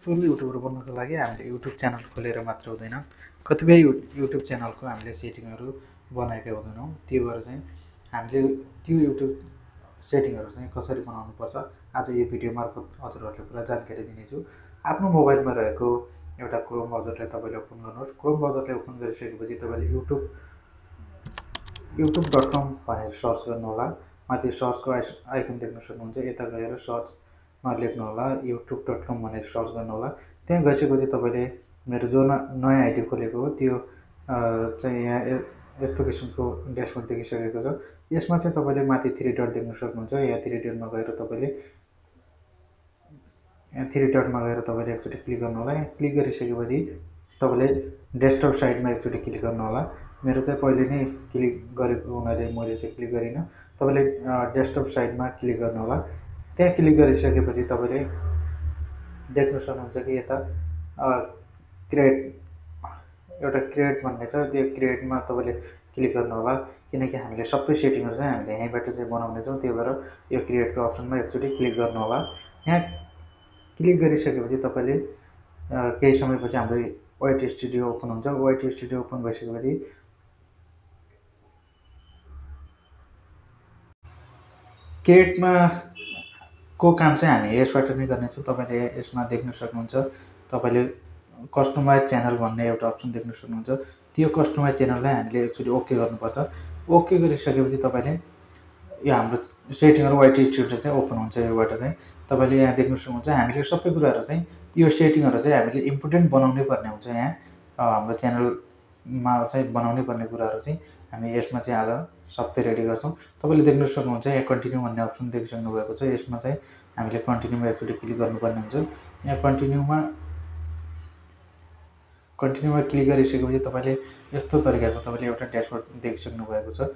Successful YouTuber बन्नको लागि हामीले युट्युब च्यानल खोलेर मात्र हुँदैन, कतिपय युट्युब च्यानलको हामीले सेटिङहरू बनाएका हुँदैनौँ। त्यो भएर चाहिँ हामीले त्यो युट्युब सेटिङहरू चाहिँ कसरी बनाउनुपर्छ आज यो भिडियो मार्फत हजुरहरूले पुरा जानकारी दिनेछु। आफ्नो मोबाइलमा रहेको एउटा क्रोम ब्राउजरलाई तपाईँले ओपन गर्नुहोस्। क्रोम ब्राउजरलाई ओपन गरिसकेपछि तपाईँले youtube.com भनेर सर्च गर्नुहोला। माथि सर्चको आइकन देख्न सक्नुहुन्छ, यता गएर सर्चमा लेख्नुहोला youtube.com भनेर सर्च गर्नुहोला। त्यहाँ गइसकेपछि तपाईँले मेरो जो नयाँ आइडी खोलेको हो त्यो चाहिँ यहाँ यस्तो किसिमको ड्यासबोर्ड देखिसकेको छ। यसमा चाहिँ तपाईँले माथि 3 डट देख्न सक्नुहुन्छ। यहाँ 3 डटमा गएर तपाईँले एकचोटि क्लिक गर्नुहोला। यहाँ क्लिक गरिसकेपछि तपाईँले डेस्कटप साइडमा एकचोटि क्लिक गर्नुहोला। मेरो चाहिँ पहिले नै क्लिक गरेको हुनाले मैले चाहिँ क्लिक गरिनँ। तपाईँले डेस्कटप साइडमा क्लिक गर्नुहोला। त्यहाँ क्लिक गरिसकेपछि तपाईँले देख्न सक्नुहुन्छ कि यता क्रिएट भन्ने छ। त्यो क्रिएटमा तपाईँले क्लिक गर्नुहोला, किनकि हामीले सबै सेटिङहरू चाहिँ हामीले यहीँबाट चाहिँ बनाउनेछौँ। त्यो भएर यो क्रिएटको अप्सनमा एकचोटि क्लिक गर्नुहोला। यहाँ क्लिक गरिसकेपछि तपाईँले केही समयपछि हाम्रो वाइट स्टुडियो ओपन हुन्छ। वाइट स्टुडियो ओपन भइसकेपछि क्रिएटमा को काम चाहिँ हामी यसबाट नै गर्नेछौँ। तपाईँले यसमा देख्न सक्नुहुन्छ, तपाईँले कस्टमाइज च्यानल भन्ने एउटा अप्सन देख्न सक्नुहुन्छ। त्यो कस्टमाइज च्यानललाई हामीले एकचोटि ओके गर्नुपर्छ। ओके गरिसकेपछि तपाईँले यो हाम्रो सेटिङहरू वाइट स्टुडियो चाहिँ ओपन हुन्छ। योबाट चाहिँ तपाईँले यहाँ देख्न सक्नुहुन्छ हामीले सबै कुराहरू चाहिँ यो सेटिङहरू चाहिँ हामीले इम्पोर्टेन्ट बनाउनै पर्ने हुन्छ। यहाँ हाम्रो च्यानलमा चाहिँ बनाउनै पर्ने कुराहरू चाहिँ हामी यसमा चाहिँ आज सबै रेडी गर्छौँ। तपाईँले देख्न सक्नुहुन्छ यहाँ कन्टिन्यू भन्ने अप्सन देखिसक्नु भएको छ। यसमा चाहिँ हामीले कन्टिन्यूमा एकचोटि क्लिक गर्नुपर्ने हुन्छ। यहाँ कन्टिन्यूमा क्लिक गरिसकेपछि तपाईँले यस्तो तरिकाको तपाईँले एउटा ड्यासबोर्ड देखिसक्नु भएको छ।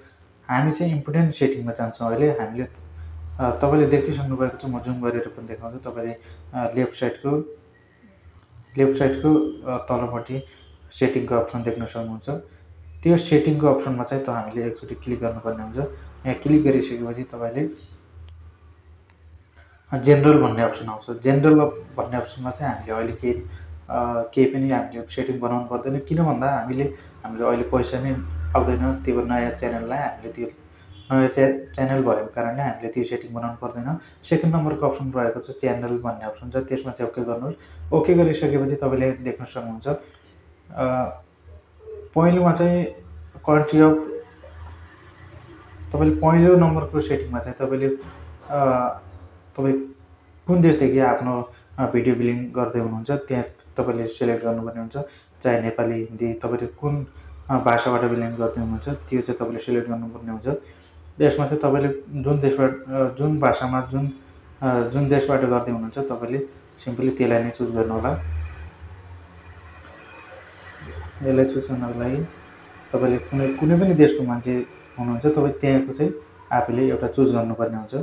हामी चाहिँ इम्पोर्टेन्ट सेटिङमा जान्छौँ। अहिले हामीले तपाईँले देखिसक्नु भएको छ। म जुम गरेर पनि देखाउँछु। तपाईँले लेफ्ट साइडको तलपट्टि सेटिङको अप्सन देख्न सक्नुहुन्छ। त्यो सेटिङको अप्सनमा चाहिँ हामीले एकचोटि क्लिक गर्नुपर्ने हुन्छ। यहाँ क्लिक गरिसकेपछि तपाईँले जेनरल भन्ने अप्सन आउँछ। जेनरल भन्ने अप्सनमा चाहिँ हामीले अहिले केही पनि हामीले सेटिङ बनाउनु पर्दैन। किन भन्दा हामीले अहिले पैसा नै आउँदैन। त्यो नयाँ च्यानललाई हामीले त्यो नयाँ च्यानल भएको कारणले हामीले त्यो सेटिङ बनाउनु पर्दैन। सेकेन्ड नम्बरको अप्सन रहेको छ च्यानल भन्ने अप्सन छ, त्यसमा चाहिँ ओके गर्नुहोस्। ओके गरिसकेपछि तपाईँले देख्न सक्नुहुन्छ पहिलोमा चाहिँ कन्ट्री अफ तपाईँले पहिलो नम्बरको सेटिङमा चाहिँ तपाईँ कुन देशदेखि आफ्नो भिडियो बिलिङ गर्दै हुनुहुन्छ त्यहाँ तपाईँले सेलेक्ट गर्नुपर्ने हुन्छ। चाहे नेपाली, हिन्दी, तपाईँले कुन भाषाबाट बिलिङ गर्दै हुनुहुन्छ त्यो चाहिँ तपाईँले सेलेक्ट गर्नुपर्ने हुन्छ। यसमा चाहिँ तपाईँले जुन भाषामा जुन देशबाट गर्दै हुनुहुन्छ तपाईँले सिम्पली त्यसलाई नै चुज गर्नुहोला। यसलाई चुज गर्नको लागि तपाईँले कुनै पनि देशको मान्छे हुनुहुन्छ तपाईँ त्यहाँको चाहिँ आफूले एउटा चुज गर्नुपर्ने हुन्छ।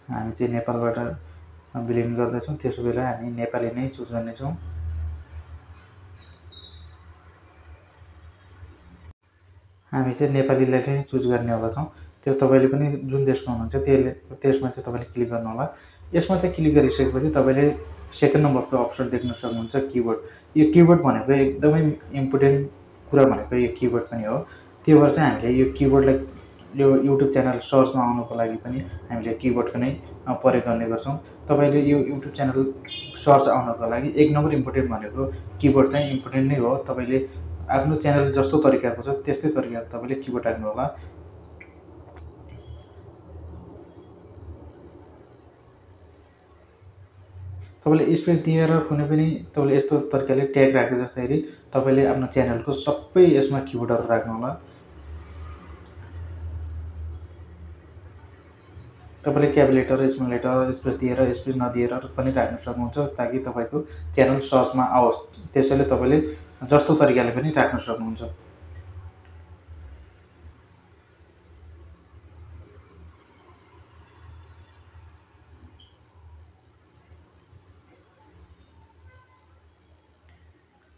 हामी चाहिँ नेपालबाट बिलिङ गर्दैछौँ, त्यसो बेला हामी नेपाली नै चुज गर्नेछौँ। हामी चाहिँ नेपालीलाई चाहिँ चुज गर्नेवाला छौँ। त्यो तपाईँले पनि जुन देशमा हुनुहुन्छ त्यसमा चाहिँ तपाईँले क्लिक गर्नुहोला। यसमा चाहिँ क्लिक गरिसकेपछि तपाईँले सेकेन्ड नम्बरको अप्सन देख्न सक्नुहुन्छ किबोर्ड। यो किबोर्ड भनेको एकदमै इम्पोर्टेन्ट कुरा भनेको यो किबोर्ड पनि हो। त्यो भएर चाहिँ हामीले यो किबोर्डलाई यो युट्युब च्यानल सर्चमा आउनको लागि पनि हामीले किबोर्डको नै प्रयोग गर्ने गर्छौँ। तपाईँले यो युट्युब च्यानल सर्च आउनको लागि एक नम्बर इम्पोर्टेन्ट भनेको किबोर्ड चाहिँ इम्पोर्टेन्ट नै हो। तपाईँले आफ्नो च्यानल जस्तो तरिकाको छ त्यस्तै तरिकाको तपाईँले किबोर्ड राख्नुहोला। तपाईँले स्पेस दिएर कुनै पनि तपाईँले यस्तो तरिकाले ट्याग राखे जस्तै तपाईँले आफ्नो च्यानलको सबै यसमा किबोर्डहरू राख्नुहोला। तपाईँले capital letter, small letter, space दिएर स्पेस नदिएर पनि राख्न सक्नुहुन्छ ताकि तपाईँको च्यानल सर्चमा आओस्। त्यसैले तपाईँले जस्तो तरिकाले पनि राख्न सक्नुहुन्छ।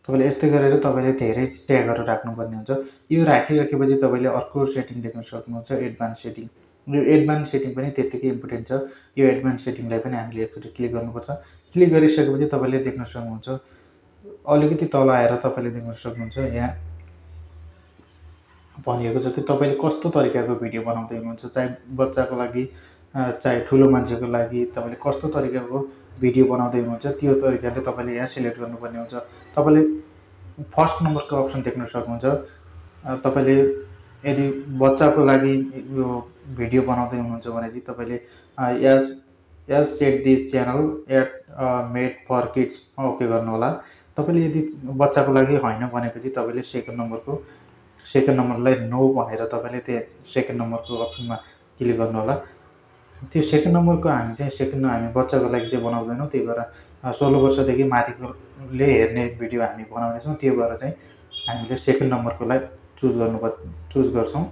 तपाईँले यस्तै गरेर तपाईँले धेरै ट्यागहरू राख्नुपर्ने हुन्छ। यो राखिसकेपछि तपाईँले अर्को सेटिङ देख्न सक्नुहुन्छ, एडभान्स सेटिङ। यो एडभान्स सेटिङ पनि त्यत्तिकै इम्पोर्टेन्ट छ। यो एडभान्स सेटिङलाई पनि हामीले एकचोटि क्लिक गर्नुपर्छ। क्लिक गरिसकेपछि तपाईँले देख्न सक्नुहुन्छ अलिकति तल आएर तपाईँले देख्न सक्नुहुन्छ यहाँ भनिएको छ कि तपाईँले कस्तो तरिकाको भिडियो बनाउँदै हुनुहुन्छ, चाहे बच्चाको लागि चाहे ठुलो मान्छेको लागि तपाईँले कस्तो तरिकाको भिडियो बनाउँदै हुनुहुन्छ त्यो तरिकाले तपाईँले यहाँ सिलेक्ट गर्नुपर्ने हुन्छ। तपाईँले फर्स्ट नम्बरको अप्सन देख्न सक्नुहुन्छ। तपाईँले यदि बच्चाको लागि यो भिडियो बनाउँदै हुनुहुन्छ भने चाहिँ तपाईँले यस यस set this channel at made for किड्समा ओके गर्नु होला। तपाईँले यदि बच्चाको लागि होइन भनेपछि तपाईँले सेकेन्ड नम्बरलाई नो भनेर तपाईँले त्यो सेकेन्ड नम्बरको अप्सनमा क्लिक गर्नु होला। त्यो सेकेन्ड नम्बरको हामी बच्चाको लागि चाहिँ बनाउँदैनौँ, त्यही भएर 16 वर्षदेखि माथिकोले हेर्ने भिडियो हामी बनाउनेछौँ। त्यो भएर चाहिँ हामीले सेकेन्ड नम्बरकोलाई चुज गर्छौँ।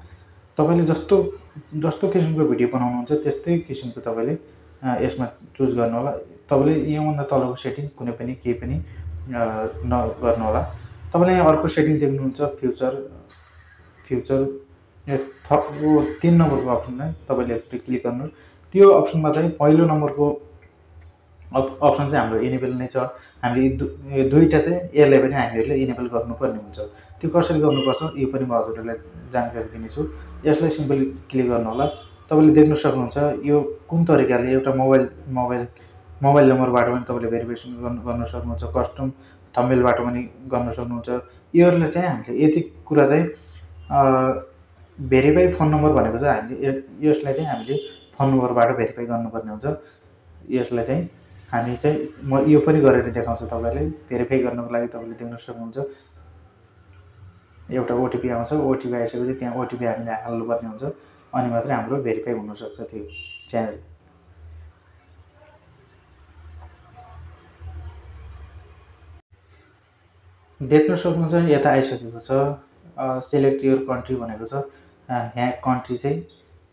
तपाईँले जस्तो किसिमको भिडियो बनाउनुहुन्छ त्यस्तै किसिमको तपाईँले यसमा चुज गर्नु होला। तपाईँले योभन्दा तलको सेटिङ कुनै पनि केही पनि नगर्नु होला। तपाईँले यहाँ अर्को सेटिङ देख्नुहुन्छ फ्युचर 3 नम्बरको अप्सनमा तपाईँले क्लिक गर्नुहोस्। त्यो अप्सनमा चाहिँ पहिलो नम्बरको अप्सन चाहिँ हाम्रो इनेबल नै छ। हामीले दुईवटा चाहिँ यसलाई पनि हामीहरूले इनेबल गर्नुपर्ने हुन्छ। त्यो कसरी गर्नुपर्छ यो पनि म हजुरहरूलाई जानकारी दिनेछु। यसलाई सिम्पली क्लिक गर्नु होला। तपाईँले देख्न सक्नुहुन्छ यो कुन तरिकाले एउटा मोबाइल नम्बरबाट पनि तपाईँले भेरिफिकेसन गर्न सक्नुहुन्छ, कस्टम थम्बनेलबाट पनि गर्न सक्नुहुन्छ। योहरूलाई चाहिँ हामीले यति कुरा चाहिँ भेरिफाई फोन नम्बर भनेको चाहिँ यसलाई चाहिँ हामीले फोन नम्बरबाट भेरिफाई गर्नुपर्ने हुन्छ। यसलाई चाहिँ म यो पनि गरेर देखाउँछु तपाईँलाई। भेरिफाई गर्नको लागि तपाईँले देख्न सक्नुहुन्छ एउटा ओटिपी आउँछ। ओटिपी आइसकेपछि त्यहाँ ओटिपी हामीले हाल्नुपर्ने हुन्छ, अनि मात्रै हाम्रो भेरिफाई हुनसक्छ त्यो च्यानल। देख्न सक्नुहुन्छ यता आइसकेको छ सिलेक्ट योर कन्ट्री भनेको छ। यहाँ कन्ट्री चाहिँ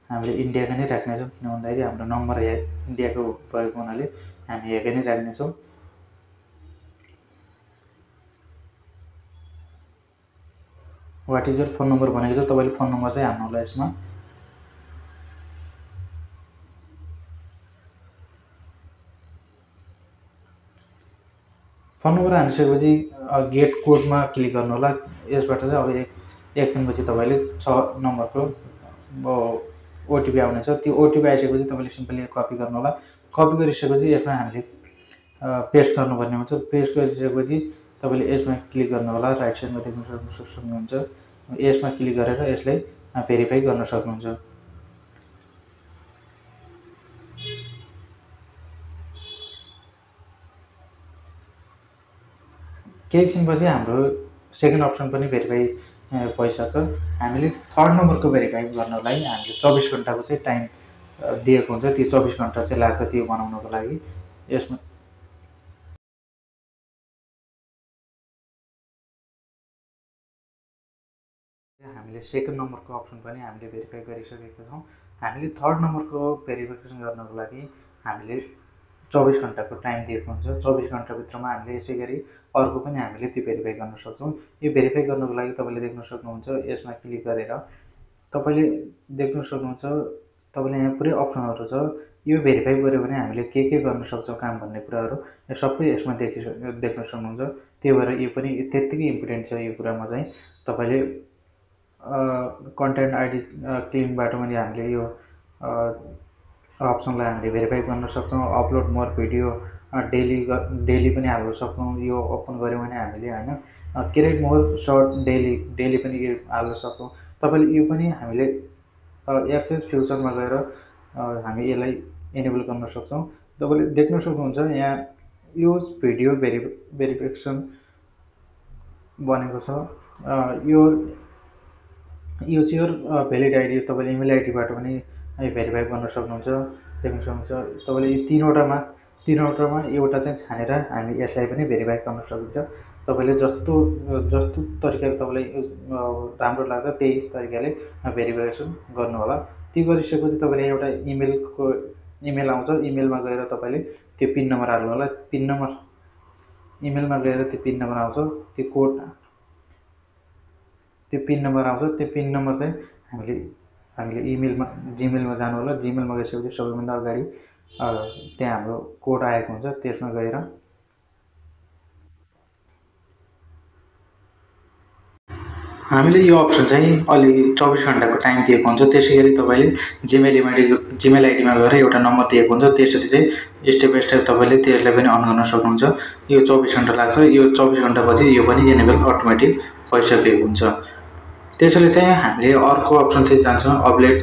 हामीले इन्डियाको नै राख्नेछौँ, किन भन्दाखेरि हाम्रो नम्बर यहाँ इन्डियाको भएको हुनाले हामी यहाँकै नै राख्नेछौँ। What is your phone number भनेको छ। तपाईँले फोन नम्बर चाहिँ हाल्नु होला यसमा। फोन नम्बर हालिसकेपछि गेट कोडमा क्लिक गर्नु होला। यसबाट चाहिँ अब एकछिनपछि तपाईँले 6 नम्बरको ओटिपी आउनेछ। त्यो ओटिपी आइसकेपछि तपाईँले सिम्पली कपी गर्नु होला। कपी गरिसकेपछि यसमा हामीले पेस्ट गर्नुपर्ने हुन्छ। पेस्ट गरिसकेपछि तपाईँले यसमा क्लिक गर्नु होला। राइट साइडमा देख्न सक्नुहुन्छ। यसमा क्लिक गरेर यसलाई भेरिफाई गर्न सक्नुहुन्छ। केही छिनपछि हाम्रो सेकेन्ड अप्सन पनि भेरिफाई भइसक्छ। हामीले थर्ड नम्बरको भेरिफाई गर्नलाई हामीले 24 घन्टाको चाहिँ टाइम दिएको हुन्छ। त्यो 24 घन्टा चाहिँ लाग्छ त्यो बनाउनको लागि। यसमा हामीले सेकेन्ड नम्बरको अप्सन पनि हामीले भेरिफाई गरिसकेका छौँ। हामीले थर्ड नम्बरको भेरिफिकेसन गर्नको लागि हामीले 24 घन्टाको टाइम दिएको हुन्छ। 24 घन्टाभित्रमा हामीले यसै गरी अर्को पनि हामीले त्यो भेरिफाई गर्न सक्छौँ। यो भेरिफाई गर्नको लागि तपाईँले देख्न सक्नुहुन्छ यसमा क्लिक गरेर तपाईँले देख्न सक्नुहुन्छ तपाईँले यहाँ पुरै अप्सनहरू छ। यो भेरिफाई गऱ्यो भने हामीले के गर्न सक्छौँ काम भन्ने कुराहरू यो सबै यसमा देख्न सक्नुहुन्छ। त्यही भएर यो पनि त्यत्तिकै इम्पोर्टेन्ट छ। यो कुरामा चाहिँ तपाईँले कन्टेन्ट आइडी क्लिनबाट पनि हामीले यो अप्सनलाई हामीले भेरिफाई गर्न सक्छौँ। अपलोड मोर भिडियो डेली पनि हाल्न सक्छौँ। यो ओपन गऱ्यौँ भने हामीले होइन क्रिएट मोर सर्ट डेली पनि यो हाल्न सक्छौँ। तपाईँले यो पनि हामीले एक्सेस फ्युचरमा गएर हामी यसलाई इनेबल गर्न सक्छौँ। तपाईँले देख्न सक्नुहुन्छ यहाँ युज भिडियो भेरिफिकेसन भनेको छ। युज योर भ्यालिड आइडी तपाईँले इमेल आइडीबाट पनि भेरिफाई गर्न सक्नुहुन्छ। देख्न सक्नुहुन्छ तपाईँले यी तिनवटामा एउटा चाहिँ छानेर हामी यसलाई पनि भेरिफाई गर्न सकिन्छ। तपाईँले जस्तो तरिकाले तपाईँलाई राम्रो लाग्छ त्यही तरिकाले भेरिफिकेसन गर्नु होला। त्यो गरिसकेपछि तपाईँले एउटा इमेल आउँछ। इमेलमा गएर तपाईँले त्यो पिन नम्बर हाल्नु होला। इमेलमा गएर त्यो पिन नम्बर आउँछ। त्यो पिन नम्बर आउँछ। त्यो पिन नम्बर चाहिँ हामीले जिमेलमा जानु होला। जिमेलमा गइसकेपछि सबैभन्दा अगाडि त्यहाँ हाम्रो कोड आएको हुन्छ, त्यसमा गएर हामीले यो अप्सन चाहिँ अलि 24 घण्टाको टाइम दिएको हुन्छ। त्यसै गरी तपाईँले जिमेल आइडीमा गएर एउटा नम्बर दिएको हुन्छ, त्यसरी चाहिँ स्टेप बाई स्टेप तपाईँले त्यसलाई पनि अन गर्न सक्नुहुन्छ। यो 24 घण्टा लाग्छ। यो 24 घण्टापछि यो पनि इनेबल अटोमेटिक भइसकेको हुन्छ। त्यसैले चाहिँ हामीले अर्को अप्सन चाहिँ जान्छौँ, अपडेट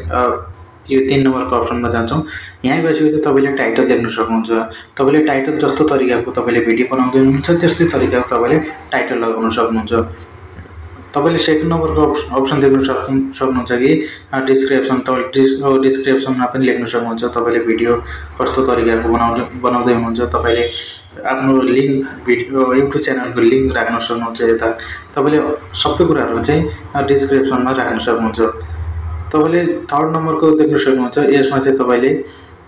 यो 3 नम्बरको अप्सनमा जान्छौँ। यहाँ गएपछि चाहिँ तपाईँले टाइटल देख्न सक्नुहुन्छ। तपाईँले टाइटल जस्तो तरिकाको तपाईँले भिडियो बनाउँदै हुनुहुन्छ त्यस्तै तरिकाको तपाईँले टाइटल लगाउन सक्नुहुन्छ। तपाईँले सेकेन्ड नम्बरको अप्सन देख्न सक्नुहुन्छ कि डिस्क्रिप्सन। तपाईँले डिस्क्रिप्सनमा पनि लेख्न सक्नुहुन्छ तपाईँले भिडियो कस्तो तरिकाको बनाउँदै हुनुहुन्छ। तपाईँले आफ्नो लिङ्क भिडियो युट्युब च्यानलको लिङ्क राख्न सक्नुहुन्छ। यता तपाईँले सबै कुराहरू चाहिँ डिस्क्रिप्सनमा राख्न सक्नुहुन्छ। तपाईँले थर्ड नम्बरको देख्न सक्नुहुन्छ। यसमा चाहिँ तपाईँले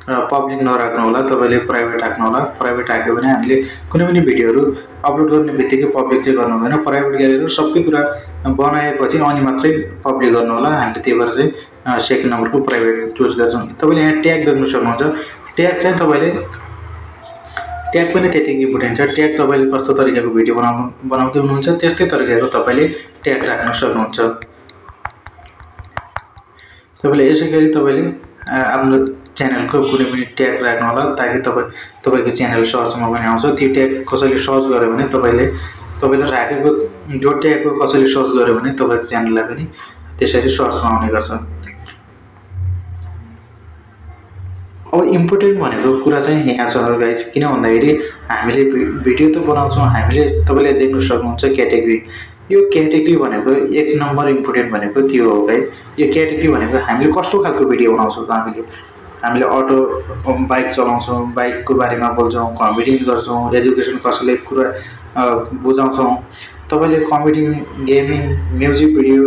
पब्लिक नराख्नु होला, तपाईँले प्राइभेट राख्नु होला। प्राइभेट राख्यो भने हामीले कुनै पनि भिडियोहरू अपलोड गर्ने बित्तिकै पब्लिक चाहिँ गर्नु हुँदैन। प्राइभेट गरेर सबै कुरा बनाएपछि अनि मात्रै पब्लिक गर्नु होला। हामीले त्यही भएर चाहिँ सेकेन्ड नम्बरको प्राइभेट चुज गर्छौँ। तपाईँले यहाँ ट्याग देख्न सक्नुहुन्छ। ट्याग चाहिँ तपाईँले ट्याग पनि त्यतिकै इम्पोर्टेन्ट छ। ट्याग तपाईँले कस्तो तरिकाको भिडियो बनाउँदै हुनुहुन्छ त्यस्तै तरिकाको तपाईँले ट्याग राख्न सक्नुहुन्छ। तपाईँले यसै गरी तपाईँले आफ्नो च्यानलको कुनै पनि ट्याग राख्नु होला ताकि तपाईँको च्यानल सर्चमा पनि आउँछ। त्यो ट्याग कसैले सर्च गर्यो भने तपाईँले राखेको जो ट्यागको कसैले सर्च गर्यो भने तपाईँको च्यानललाई पनि त्यसरी सर्चमा आउने गर्छ। अब इम्पोर्टेन्ट भनेको कुरा चाहिँ यहाँ छ गाइज। किन भन्दाखेरि हामीले भिडियो त बनाउँछौँ, हामीले तपाईँले देख्न सक्नुहुन्छ क्याटेगोरी। यो क्याटेगोरी भनेको 1 नम्बर इम्पोर्टेन्ट भनेको त्यो हो है। यो क्याटेगोरी भनेको हामीले कस्तो खालको भिडियो बनाउँछौँ त हामीले अटो बाइक चलाउँछौँ, बाइकको बारेमा बोल्छौँ, कमेडी गर्छौँ, एजुकेसन कसैले कुरा बुझाउँछौँ। तपाईँले कमेडी, गेमिङ, म्युजिक भिडियो,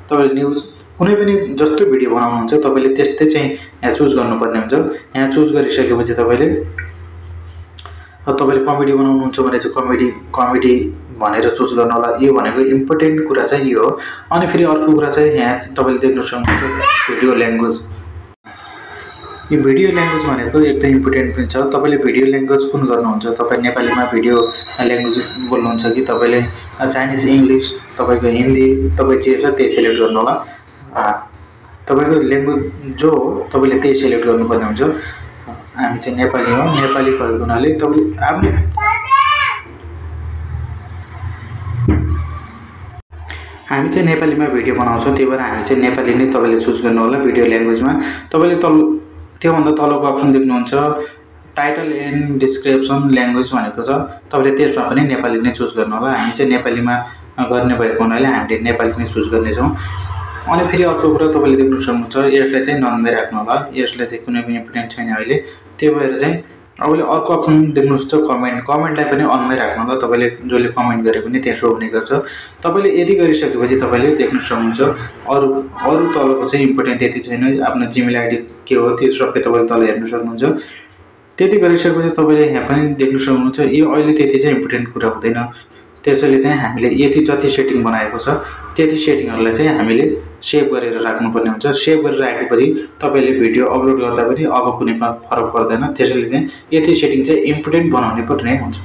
तपाईँले न्युज कुनै पनि जस्तो भिडियो बनाउनुहुन्छ तपाईँले त्यस्तै चाहिँ यहाँ चुज गर्नुपर्ने हुन्छ। यहाँ चुज गरिसकेपछि तपाईँले कमेडी बनाउनुहुन्छ भने चाहिँ कमेडी भनेर चुज गर्नु होला। यो भनेको इम्पोर्टेन्ट कुरा चाहिँ यो हो। अनि फेरि अर्को कुरा चाहिँ यहाँ तपाईँले देख्न सक्नुहुन्छ भिडियो ल्याङ्ग्वेज। यो भिडियो ल्याङ्ग्वेज भनेको एकदम इम्पोर्टेन्ट पनि छ। तपाईँले भिडियो ल्याङ्ग्वेज कुन गर्नुहुन्छ? तपाईँ नेपालीमा भिडियो ल्याङ्ग्वेज बोल्नुहुन्छ कि तपाईँले चाइनिज, इङ्ग्लिस, तपाईँको हिन्दी, तपाईँ जे छ त्यही सिलेक्ट गर्नु होला। तपाईँको ल्याङ्ग्वेज जो हो तपाईँले त्यही सिलेक्ट गर्नुपर्ने हुन्छ। हामी चाहिँ नेपाली हो, नेपाली भएको हुनाले तपाईँले हामी चाहिँ नेपालीमा भिडियो बनाउँछौँ, त्यही भएर हामी चाहिँ नेपाली नै तपाईँले चुज गर्नु होला भिडियो ल्याङ्ग्वेजमा। तपाईँले त्योभन्दा तलको अप्सन देख्नुहुन्छ टाइटल एन्ड डिस्क्रिप्सन ल्याङ्ग्वेज भनेको छ। तपाईँले त्यसमा पनि नेपाली नै चुज गर्नु होला। हामी चाहिँ नेपालीमा गर्ने भएको हुनाले हामीले नेपाली नै चुज गर्नेछौँ। अनि फेरि अर्को कुरा तपाईँले देख्न सक्नुहुन्छ यसलाई चाहिँ ननमै राख्नु होला। यसलाई चाहिँ कुनै पनि इम्पोर्टेन्ट छैन अहिले, त्यही भएर चाहिँ अहिले अर्को अप्सन देख्नुहुन्छ कमेन्टलाई पनि अनमै राख्नु होला। तपाईँले जसले कमेन्ट गरे पनि त्यहाँ सो हुने गर्छ। तपाईँले यदि गरिसकेपछि तपाईँले देख्न सक्नुहुन्छ अरू तलको चाहिँ इम्पोर्टेन्ट त्यति छैन। आफ्नो जिमेल आइडी के हो त्यो सबै तपाईँले तल हेर्न सक्नुहुन्छ। त्यति गरिसकेपछि तपाईँले यहाँ पनि देख्न सक्नुहुन्छ यो अहिले त्यति चाहिँ इम्पोर्टेन्ट कुरा हुँदैन। त्यसैले चाहिँ हामीले यति जति सेटिङ बनाएको छ त्यति सेटिङहरूलाई चाहिँ हामीले सेभ गरेर राख्नुपर्ने हुन्छ। सेभ गरेर राखेपछि तपाईँले भिडियो अपलोड गर्दा पनि अब कुनै फरक पर्दैन। त्यसैले चाहिँ यति सेटिङ चाहिँ इम्पोर्टेन्ट बनाउनै पर्ने हुन्छ।